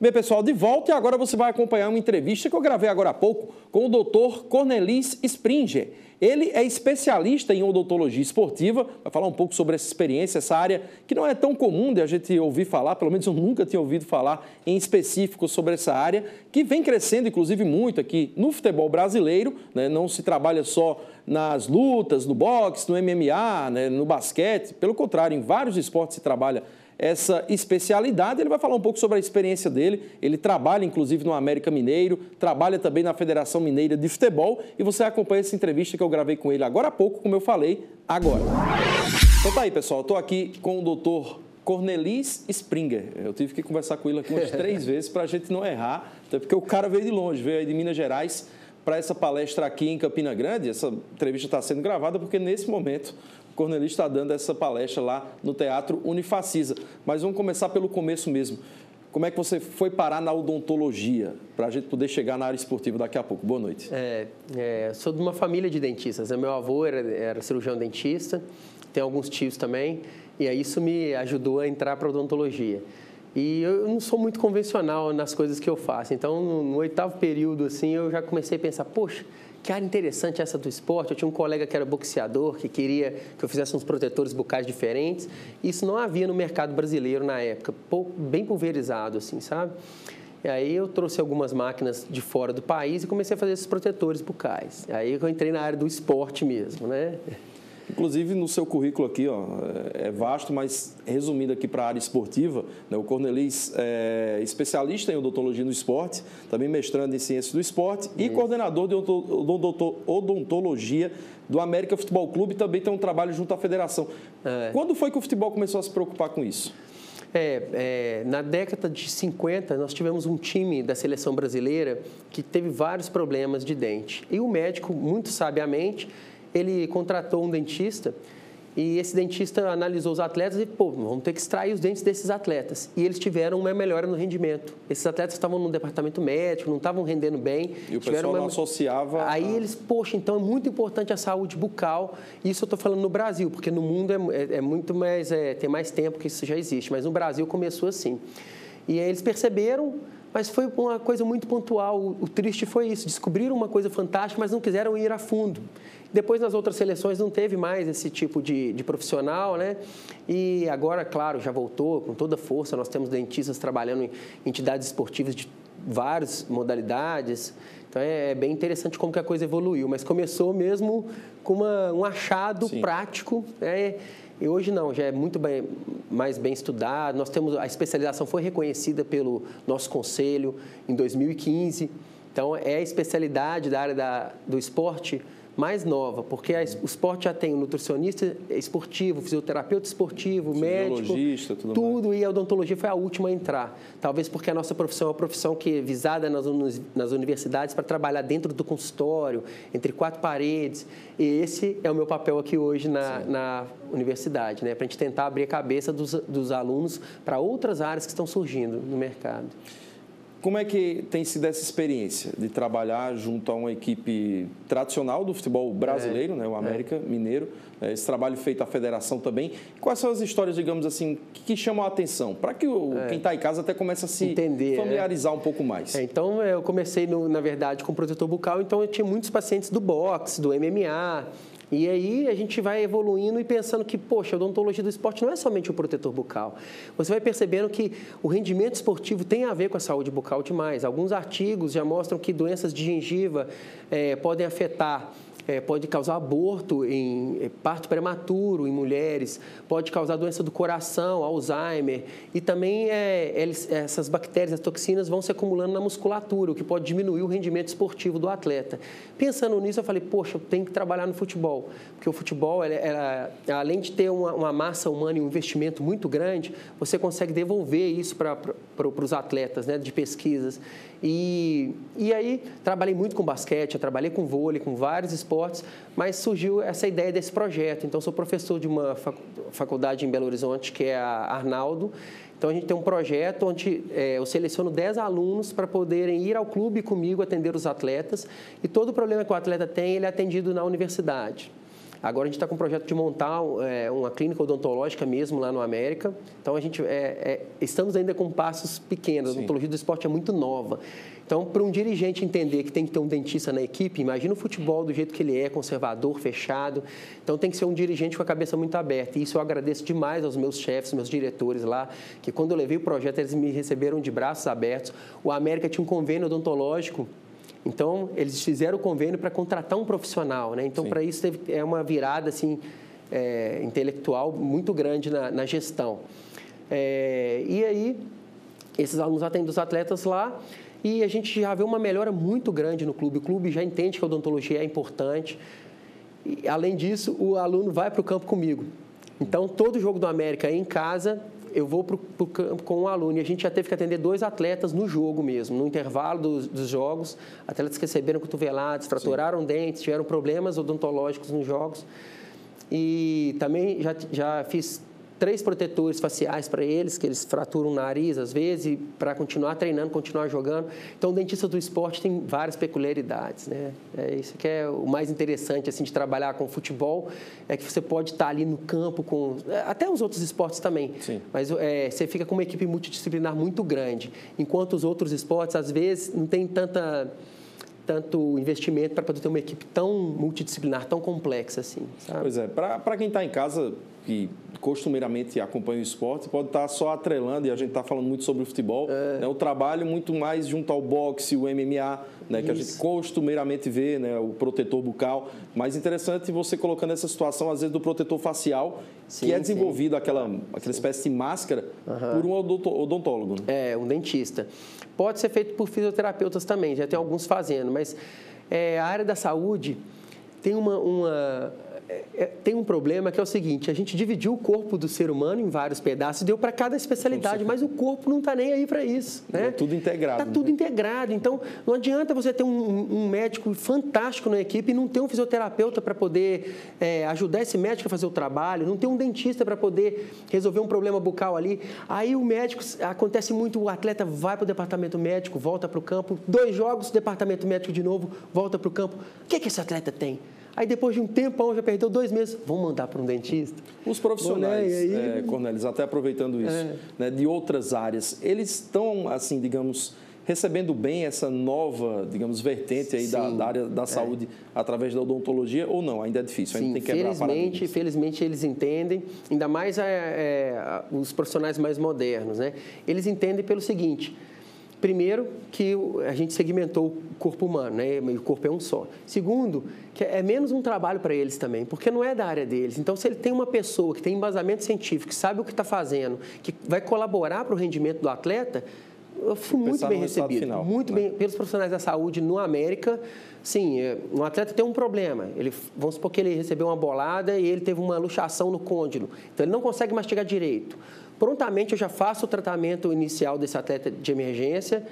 Bem, pessoal, de volta e agora você vai acompanhar uma entrevista que eu gravei agora há pouco com o Dr. Cornelis Springer. Ele é especialista em odontologia esportiva, vai falar um pouco sobre essa experiência, essa área que não é tão comum de a gente ouvir falar, pelo menos eu nunca tinha ouvido falar em específico sobre essa área, que vem crescendo, inclusive, muito aqui no futebol brasileiro, né? Não se trabalha só nas lutas, no boxe, no MMA, né? No basquete, pelo contrário, em vários esportes se trabalha essa especialidade. Ele vai falar um pouco sobre a experiência dele. Ele trabalha, inclusive, no América Mineiro, trabalha também na Federação Mineira de Futebol e você acompanha essa entrevista que eu gravei com ele agora há pouco, como eu falei, agora. Então tá aí, pessoal, eu estou aqui com o Dr. Cornelis Springer. Eu tive que conversar com ele aqui umas 3 vezes para a gente não errar, até porque o cara veio de longe, veio aí de Minas Gerais para essa palestra aqui em Campina Grande. Essa entrevista está sendo gravada porque, nesse momento, o Cornelis está dando essa palestra lá no Teatro Unifacisa. Mas vamos começar pelo começo mesmo. Como é que você foi parar na odontologia, para a gente poder chegar na área esportiva daqui a pouco? Boa noite. Sou de uma família de dentistas. Meu avô era cirurgião dentista, tem alguns tios também, e aí isso me ajudou a entrar para a odontologia. E eu não sou muito convencional nas coisas que eu faço. Então, no 8º período, assim, eu já comecei a pensar, poxa, que área interessante essa do esporte. Eu tinha um colega que era boxeador, que queria que eu fizesse uns protetores bucais diferentes. Isso não havia no mercado brasileiro na época, bem pulverizado, assim, sabe? E aí eu trouxe algumas máquinas de fora do país e comecei a fazer esses protetores bucais. Aí eu entrei na área do esporte mesmo, né? Inclusive, no seu currículo aqui, ó, é vasto, mas resumindo aqui para a área esportiva, né, o Cornelis é especialista em odontologia no esporte, também mestrando em ciências do esporte e coordenador de odontologia do América Futebol Clube, também tem um trabalho junto à federação. Quando foi que o futebol começou a se preocupar com isso? Na década de 50, nós tivemos um time da seleção brasileira que teve vários problemas de dente. E o médico, muito sabiamente, ele contratou um dentista e esse dentista analisou os atletas e, vamos ter que extrair os dentes desses atletas. E eles tiveram uma melhora no rendimento. Esses atletas estavam no departamento médico, não estavam rendendo bem. E o pessoal não associava... Aí eles, então é muito importante a saúde bucal. Isso eu estou falando no Brasil, porque no mundo é muito mais, tem mais tempo que isso já existe. Mas no Brasil começou assim. E aí eles perceberam... Mas foi uma coisa muito pontual. O triste foi isso. Descobriram uma coisa fantástica, mas não quiseram ir a fundo. Depois, nas outras seleções, não teve mais esse tipo de profissional, né? E agora, claro, já voltou com toda força. Nós temos dentistas trabalhando em entidades esportivas de várias modalidades. Então, é bem interessante como que a coisa evoluiu. Mas começou mesmo com um achado prático, né? E hoje não, já é muito mais bem estudado. Nós temos, a especialização foi reconhecida pelo nosso conselho em 2015. Então, é a especialidade da área do esporte mais nova, porque o esporte já tem o nutricionista esportivo, fisioterapeuta esportivo, médico, tudo, e a odontologia foi a última a entrar. Talvez porque a nossa profissão é uma profissão que é visada nas universidades para trabalhar dentro do consultório, entre 4 paredes. E esse é o meu papel aqui hoje na universidade, né? Para a gente tentar abrir a cabeça dos alunos para outras áreas que estão surgindo no mercado. Como é que tem sido essa experiência de trabalhar junto a uma equipe tradicional do futebol brasileiro, né, o América Mineiro, esse trabalho feito à federação também? Quais são as histórias, digamos assim, que chamam a atenção? Para que quem está em casa até comece a se familiarizar um pouco mais. Então, eu comecei, na verdade, com protetor bucal, então eu tinha muitos pacientes do boxe, do MMA. E aí a gente vai evoluindo e pensando que, poxa, a odontologia do esporte não é somente o protetor bucal. Você vai percebendo que o rendimento esportivo tem a ver com a saúde bucal demais. Alguns artigos já mostram que doenças de gengiva podem afetar, pode causar aborto em parto prematuro em mulheres, pode causar doença do coração, Alzheimer, e também essas bactérias, as toxinas vão se acumulando na musculatura, o que pode diminuir o rendimento esportivo do atleta. Pensando nisso, eu falei, poxa, eu tenho que trabalhar no futebol, porque o futebol, além de ter uma massa humana e um investimento muito grande, você consegue devolver isso para os atletas, né, de pesquisas. E aí, trabalhei muito com basquete, eu trabalhei com vôlei, com vários esportes, mas surgiu essa ideia desse projeto. Então, sou professor de uma faculdade em Belo Horizonte, que é a Arnaldo. Então, a gente tem um projeto onde eu seleciono 10 alunos para poderem ir ao clube comigo atender os atletas. E todo o problema que o atleta tem, ele é atendido na universidade. Agora a gente está com um projeto de montar uma clínica odontológica mesmo lá no América. Então, estamos ainda com passos pequenos. A odontologia do esporte é muito nova. Então, para um dirigente entender que tem que ter um dentista na equipe, imagina o futebol do jeito que ele é, conservador, fechado. Então, tem que ser um dirigente com a cabeça muito aberta. E isso eu agradeço demais aos meus chefes, meus diretores lá, que quando eu levei o projeto, eles me receberam de braços abertos. O América tinha um convênio odontológico. Então, eles fizeram o convênio para contratar um profissional, né? Então, para isso, é uma virada assim, intelectual muito grande na gestão. E aí, esses alunos atendem os atletas lá e a gente já vê uma melhora muito grande no clube. O clube já entende que a odontologia é importante. E, além disso, o aluno vai para o campo comigo. Então, todo jogo do América em casa, eu vou para o campo com um aluno. E a gente já teve que atender 2 atletas no jogo mesmo, no intervalo dos jogos. Atletas que receberam cotoveladas, fraturaram dentes, tiveram problemas odontológicos nos jogos. E também já fiz 3 protetores faciais para eles, que eles fraturam o nariz às vezes, para continuar treinando, continuar jogando. Então, o dentista do esporte tem várias peculiaridades, né? Isso que é o mais interessante assim, de trabalhar com futebol, é que você pode estar ali no campo com... Até os outros esportes também. Sim. Mas você fica com uma equipe multidisciplinar muito grande, enquanto os outros esportes, às vezes, não tem tanto investimento para poder ter uma equipe tão multidisciplinar, tão complexa assim, sabe? Pois é, para quem está em casa e costumeiramente acompanha o esporte, pode estar só atrelando, e a gente está falando muito sobre o futebol, né, o trabalho muito mais junto ao boxe, o MMA, né, que a gente costumeiramente vê, né, o protetor bucal. Mais interessante você colocando essa situação, às vezes, do protetor facial, que é desenvolvido, aquela espécie de máscara, por um odontólogo. Né? Um dentista. Pode ser feito por fisioterapeutas também, já tem alguns fazendo, mas a área da saúde tem tem um problema que é o seguinte: a gente dividiu o corpo do ser humano em vários pedaços, deu para cada especialidade, mas o corpo não está nem aí para isso. Né? É tudo integrado. Está tudo integrado. Então, não adianta você ter um médico fantástico na equipe e não ter um fisioterapeuta para poder ajudar esse médico a fazer o trabalho, não ter um dentista para poder resolver um problema bucal ali. Aí o médico, acontece muito, o atleta vai para o departamento médico, volta para o campo, 2 jogos, departamento médico de novo, volta para o campo. O que esse atleta tem? Aí, depois de um tempão, já perdeu 2 meses, vamos mandar para um dentista. Os profissionais, Cornelis, até aproveitando isso, né, de outras áreas, eles estão, assim, digamos, recebendo bem essa nova, digamos, vertente aí da área da saúde através da odontologia ou não? Ainda é difícil, ainda tem que quebrar paradigmas. Felizmente eles entendem, ainda mais os profissionais mais modernos, né? Eles entendem pelo seguinte: primeiro, que a gente segmentou o corpo humano, né? O corpo é um só. Segundo, que é menos um trabalho para eles também, porque não é da área deles. Então, se ele tem uma pessoa que tem embasamento científico, que sabe o que está fazendo, que vai colaborar para o rendimento do atleta, eu fui muito bem recebido. Final, muito bem pelos profissionais da saúde no América. Sim, um atleta tem um problema. Vamos supor que ele recebeu uma bolada e ele teve uma luxação no côndilo. Então, ele não consegue mastigar direito. Prontamente eu já faço o tratamento inicial desse atleta de emergência,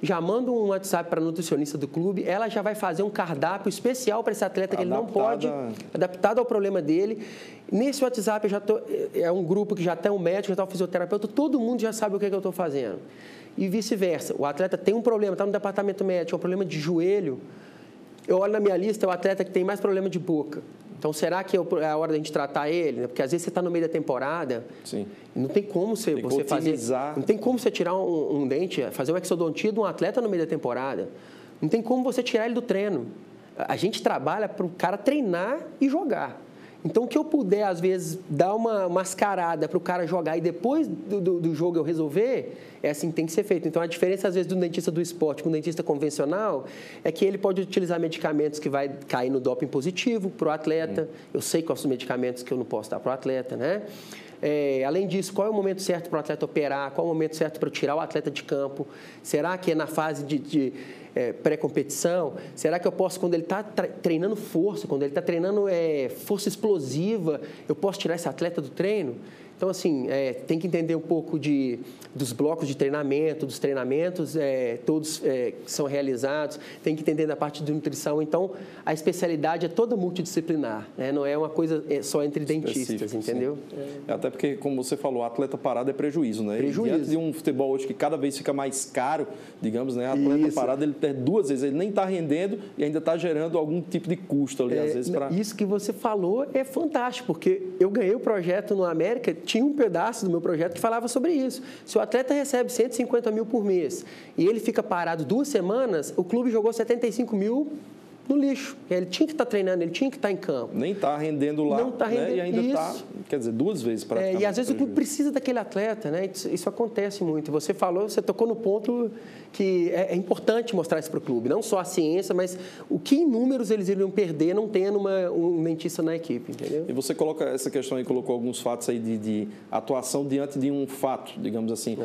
já mando um WhatsApp para a nutricionista do clube, ela já vai fazer um cardápio especial para esse atleta que ele não pode, adaptado ao problema dele. Nesse WhatsApp é um grupo que já tem um médico, já está um fisioterapeuta, todo mundo já sabe o que eu estou fazendo. E vice-versa, o atleta tem um problema, está no departamento médico, é um problema de joelho, eu olho na minha lista, é o atleta que tem mais problema de boca. Então, será que é a hora da gente tratar ele? Porque às vezes você está no meio da temporada, sim, não tem como você fazer... Não tem como você tirar um dente, fazer uma exodontia de um atleta no meio da temporada. Não tem como você tirar ele do treino. A gente trabalha para o cara treinar e jogar. Então, o que eu puder, às vezes, dar uma mascarada para o cara jogar e depois do jogo eu resolver, é assim que tem que ser feito. Então, a diferença, às vezes, do dentista do esporte com o dentista convencional é que ele pode utilizar medicamentos que vai cair no doping positivo para o atleta. Eu sei quais são os medicamentos que eu não posso dar para o atleta, né? Além disso, qual é o momento certo para o atleta operar? Qual é o momento certo para eu tirar o atleta de campo? Será que é na fase de pré-competição? Será que eu posso, quando ele está treinando força, quando ele está treinando força explosiva, eu posso tirar esse atleta do treino? Então, assim, tem que entender um pouco dos blocos de treinamento, dos treinamentos, todos que são realizados, tem que entender da parte de nutrição. Então, a especialidade é toda multidisciplinar, né? Não é uma coisa só entre dentistas, entendeu? Até porque, como você falou, atleta parado é prejuízo, né? Prejuízo. Diante de um futebol hoje que cada vez fica mais caro, digamos, né? Atleta parado, ele perde 2 vezes, ele nem está rendendo e ainda está gerando algum tipo de custo ali, às vezes, para... Isso que você falou é fantástico, porque eu ganhei o projeto no América, tinha um pedaço do meu projeto que falava sobre isso. Se o atleta recebe 150 mil por mês e ele fica parado 2 semanas, o clube jogou 75 mil no lixo. Ele tinha que estar treinando, ele tinha que estar em campo. Nem está rendendo lá, não está rendendo, né? E ainda está, quer dizer, 2 vezes praticamente. E às vezes o clube precisa daquele atleta, né? Isso acontece muito. Você falou, você tocou no ponto que é importante mostrar isso para o clube, não só a ciência, mas o que em números eles iriam perder não tendo um dentista na equipe, entendeu? E você coloca essa questão aí, colocou alguns fatos aí de atuação diante de um fato, digamos assim,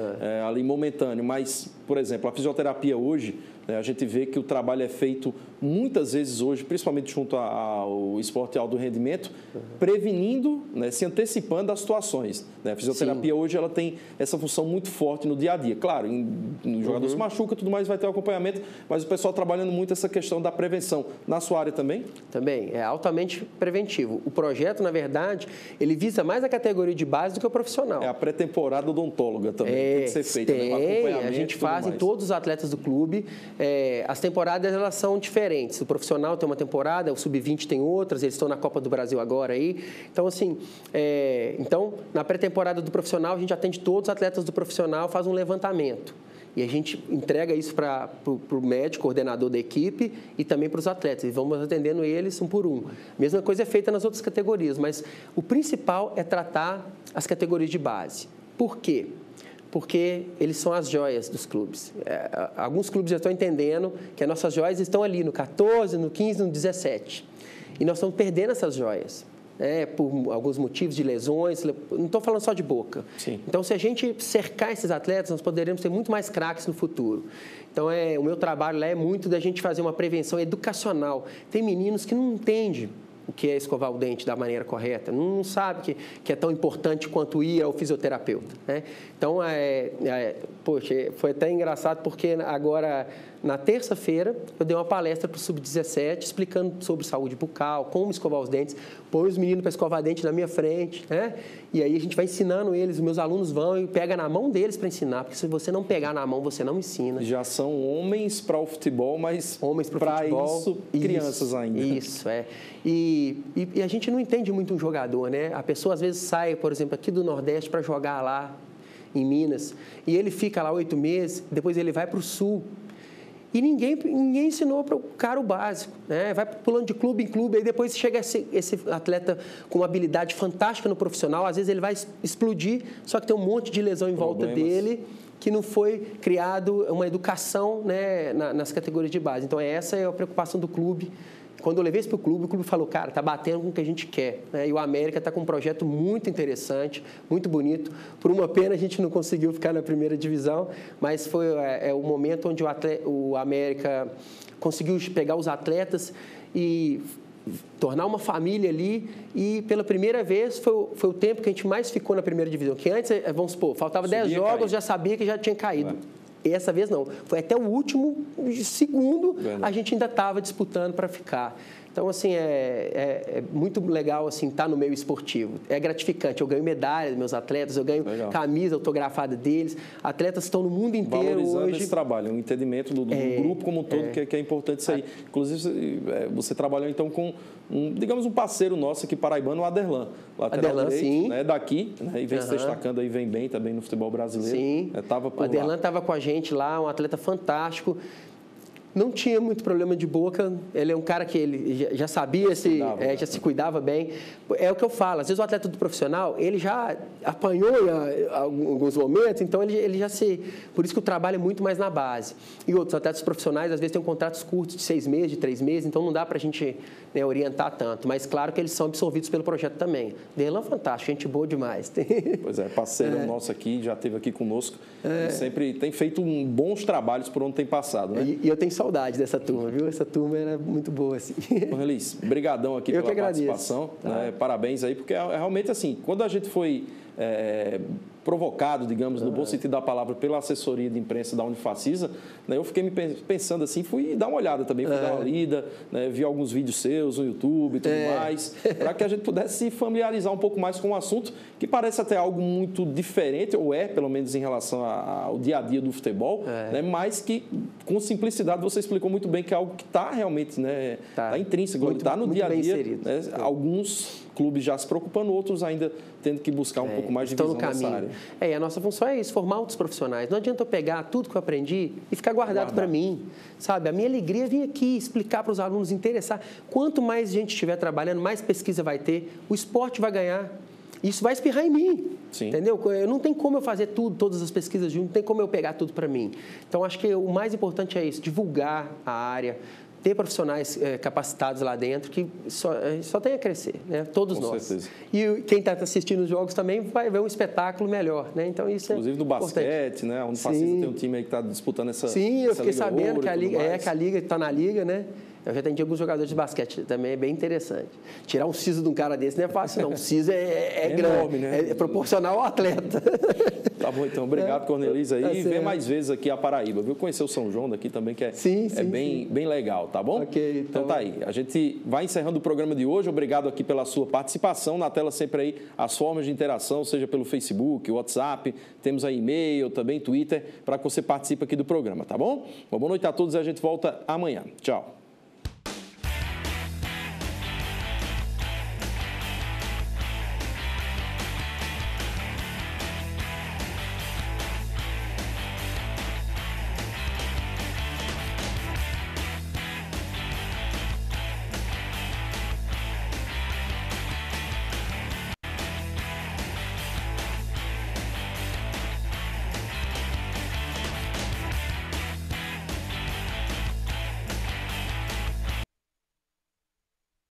ali momentâneo, mas, por exemplo, a fisioterapia hoje, a gente vê que o trabalho é feito muitas vezes hoje, principalmente junto ao esporte alto rendimento, prevenindo, né, se antecipando às situações. Né? A fisioterapia hoje ela tem essa função muito forte no dia a dia. Claro, o jogador se machuca, tudo mais, vai ter o acompanhamento, mas o pessoal trabalhando muito essa questão da prevenção. Na sua área também? Também, é altamente preventivo. O projeto, na verdade, ele visa mais a categoria de base do que o profissional. É a pré-temporada odontóloga também, tem que ser feita. Né? A gente faz em todos os atletas do clube. As temporadas elas são diferentes. O profissional tem uma temporada, o sub-20 tem outras, eles estão na Copa do Brasil agora aí. Então, assim, na pré-temporada do profissional, a gente atende todos os atletas do profissional, faz um levantamento. E a gente entrega isso para o médico, coordenador da equipe e também para os atletas. E vamos atendendo eles um por um. A mesma coisa é feita nas outras categorias, mas o principal é tratar as categorias de base. Por quê? Porque eles são as joias dos clubes. Alguns clubes já estão entendendo que as nossas joias estão ali no 14, no 15, no 17. E nós estamos perdendo essas joias, por alguns motivos de lesões. Não estou falando só de boca. Sim. Então, se a gente cercar esses atletas, nós poderemos ter muito mais craques no futuro. Então, o meu trabalho lá é muito da gente fazer uma prevenção educacional. Tem meninos que não entendem o que é escovar o dente da maneira correta, não sabe que é tão importante quanto ir ao fisioterapeuta, né? Então, poxa, foi até engraçado porque agora, na terça-feira, eu dei uma palestra para o Sub-17 explicando sobre saúde bucal, como escovar os dentes, põe os meninos para escovar dente na minha frente, né? E aí a gente vai ensinando eles, os meus alunos vão e pegam na mão deles para ensinar, porque se você não pegar na mão, você não ensina. Já são homens para o futebol, mas para isso, crianças ainda. Isso, E a gente não entende muito um jogador, né? A pessoa, às vezes, sai, por exemplo, aqui do Nordeste para jogar lá em Minas, e ele fica lá 8 meses, depois ele vai para o Sul. E ninguém ensinou para o cara o básico, né? Vai pulando de clube em clube, aí depois chega esse atleta com uma habilidade fantástica no profissional, às vezes ele vai explodir, só que tem um monte de lesão em volta dele, que não foi criado uma educação, né, nas categorias de base. Então, essa é a preocupação do clube. Quando eu levei isso para o clube falou, cara, está batendo com o que a gente quer, né? E o América está com um projeto muito interessante, muito bonito. Por uma pena, a gente não conseguiu ficar na primeira divisão, mas foi o momento onde o América conseguiu pegar os atletas e tornar uma família ali, e pela primeira vez foi o tempo que a gente mais ficou na primeira divisão, que antes, vamos supor, faltava 10 jogos, já sabia que já tinha caído. E essa vez não. Foi até o último segundo, a gente ainda estava disputando para ficar. Então, assim, é muito legal assim, estar no meio esportivo. É gratificante. Eu ganho medalha dos meus atletas, eu ganho camisa autografada deles. Atletas estão no mundo inteiro valorizando hoje. Esse trabalho, um entendimento do grupo como um todo, que é importante isso aí. Inclusive, você trabalhou, então, com, digamos, um parceiro nosso aqui, paraibano, o Aderlan. Lateral direito, sim. Né, daqui, né, e vem se destacando aí, vem bem também no futebol brasileiro. Sim. O Aderlan estava com a gente lá, um atleta fantástico. Não tinha muito problema de boca, ele é um cara que ele já sabia, já se cuidava bem. É o que eu falo, às vezes o atleta do profissional, ele já apanhou em alguns momentos, então ele já se... Por isso que o trabalho é muito mais na base. E outros atletas profissionais, às vezes, têm contratos curtos de 6 meses, de 3 meses, então não dá para a gente, né, orientar tanto. Mas claro que eles são absorvidos pelo projeto também. Derlan é fantástico, gente boa demais. Pois é, parceiro nosso aqui, já esteve aqui conosco, e sempre tem feito bons trabalhos por onde tem passado, né? E eu tenho saudade dessa turma, viu? Essa turma era muito boa, assim. Cornelis, brigadão aqui pela participação. Né? Parabéns aí, porque realmente, assim, quando a gente foi provocado, digamos, no bom sentido da palavra, pela assessoria de imprensa da Unifacisa, né, eu fiquei me pensando assim, fui dar uma olhada também, fui dar uma lida, né, vi alguns vídeos seus no YouTube e tudo mais, para que a gente pudesse se familiarizar um pouco mais com o assunto, que parece até algo muito diferente, ou pelo menos em relação ao dia a dia do futebol, né, mas que, com simplicidade, você explicou muito bem que é algo que está realmente, né, tá intrínseco, está no dia a dia, né, alguns clubes já se preocupando, outros ainda tendo que buscar um pouco mais de visão nessa área. E a nossa função é isso, formar outros profissionais. Não adianta eu pegar tudo que eu aprendi e ficar guardado para mim, sabe? A minha alegria é vir aqui explicar para os alunos, interessar. Quanto mais gente estiver trabalhando, mais pesquisa vai ter, o esporte vai ganhar. Isso vai espirrar em mim, entendeu? Não tem como eu fazer tudo, todas as pesquisas juntas, não tem como eu pegar tudo para mim. Então, acho que o mais importante é isso, divulgar a área, ter profissionais capacitados lá dentro, que só tem a crescer, né? Todos nós. Com certeza. E quem está assistindo os jogos também vai ver um espetáculo melhor, né? Então, isso inclusive no basquete, né? Onde tem um time aí que está disputando essa Sim, eu fiquei sabendo que a Liga está na Liga, né? Eu já atendi alguns jogadores de basquete, também é bem interessante. Tirar um siso de um cara desse não é fácil, não. O siso é grande, enorme, né? É proporcional ao atleta. Tá bom, então. Obrigado, Cornelis, aí. E vem mais vezes aqui a Paraíba, viu? Conhecer o São João daqui também, que é bem legal, tá bom? Ok. Então tá aí. A gente vai encerrando o programa de hoje. Obrigado aqui pela sua participação. Na tela sempre aí as formas de interação, seja pelo Facebook, WhatsApp, temos aí e-mail, também Twitter, para que você participe aqui do programa, tá bom? Uma boa noite a todos e a gente volta amanhã. Tchau.